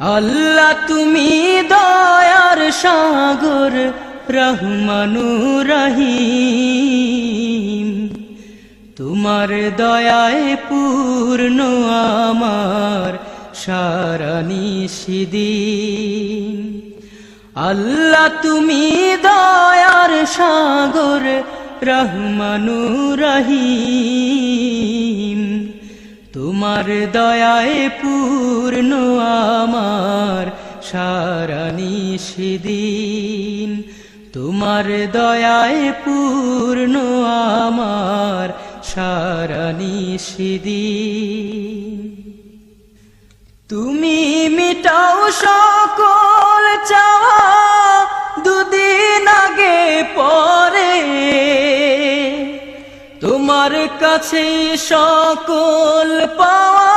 আল্লাহ তুমি দয়ার সাগর রহমানুর রহিম, তোমার দয়ায় পূর্ণ আমার সারা নিশিদিন। আল্লাহ তুমি দয়ার সাগর রহমানুর রহিম, তোমার দয়ায় পূর্ণ আমার সারা নিশিদিন। তোমার দয়ায় পূর্ণ আমার সারা নিশিদিন। তুমি মিটাও সকল চাওয়া দুদিন আগে পরে, তোমার কাছে সকল পাওয়া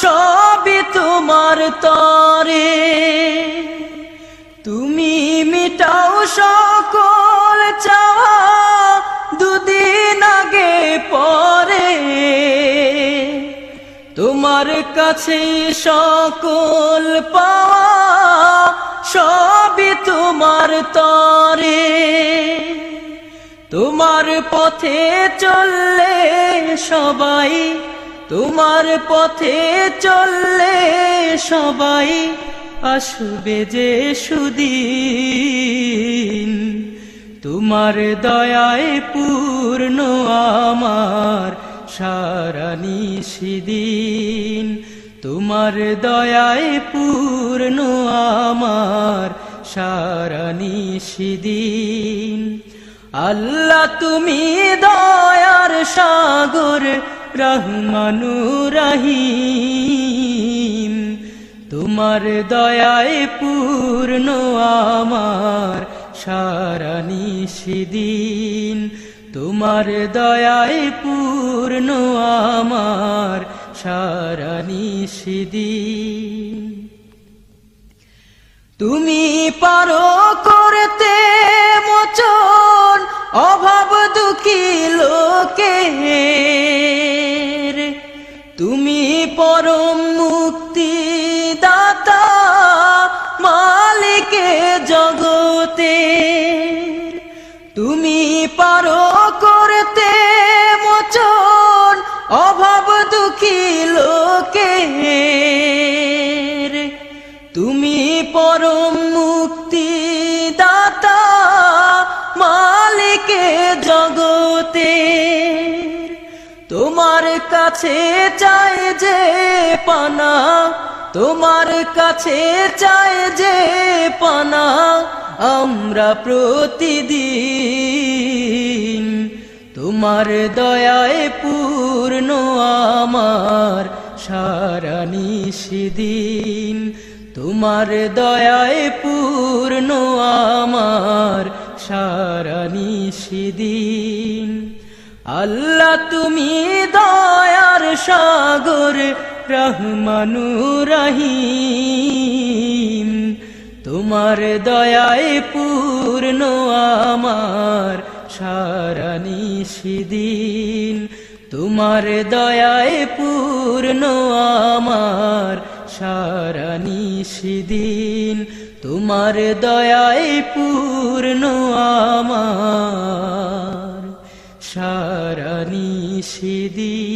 সবই তোমার তরে। তুমি মিটাও সকল চাওয়া দুদিন আগে পরে, তোমার কাছে সকল পাওয়া সবই তোমার তরে। তোমার পথে চললে সবাই, তোমার পথে চললে সবাই আসবে যে সুদিন। তোমার দয়ায় পূর্ণ আমার সারা নিশিদিন। তোমার দয়ায় পূর্ণ আমার সারা নিশিদিন। আল্লাহ তুমি দয়ার সাগর রহমানুর রহিম, তোমার দয়ায় পূর্ণ আমার সারা নিশিদিন। তোমার দয়ায় পূর্ণ আমার সারা নিশিদিন। তুমি পারো করতে মোচন অভাব দুঃখী লোকের, তুমি পরম মুক্তি দাতা মালিকে জগতের। তুমি পারো করতে মোচন অভাব দুঃখী লোকের, তুমি পরম মুক্তি দাতা মালিকে জগতের। তোমার কাছে চাই যে পানা, তোমার কাছে চাই যে পানা আমরা প্রতিদিন। তোমার দয়ায় পূর্ণ আমার সারা নিশিদিন। তোমার দয়ায় পূর্ণ আমার সারা নিশিদিন। আল্লাহ তুমি দয়ার সাগর রহমানুর রহিম, তোমার দয়ায় পূর্ণ আমার সারা নিশিদিন। তোমার দয়ায় পূর্ণ আমার সারা নিশিদিন। তোমার দয়ায় পূর্ণ আমার সারা নিশিদিন।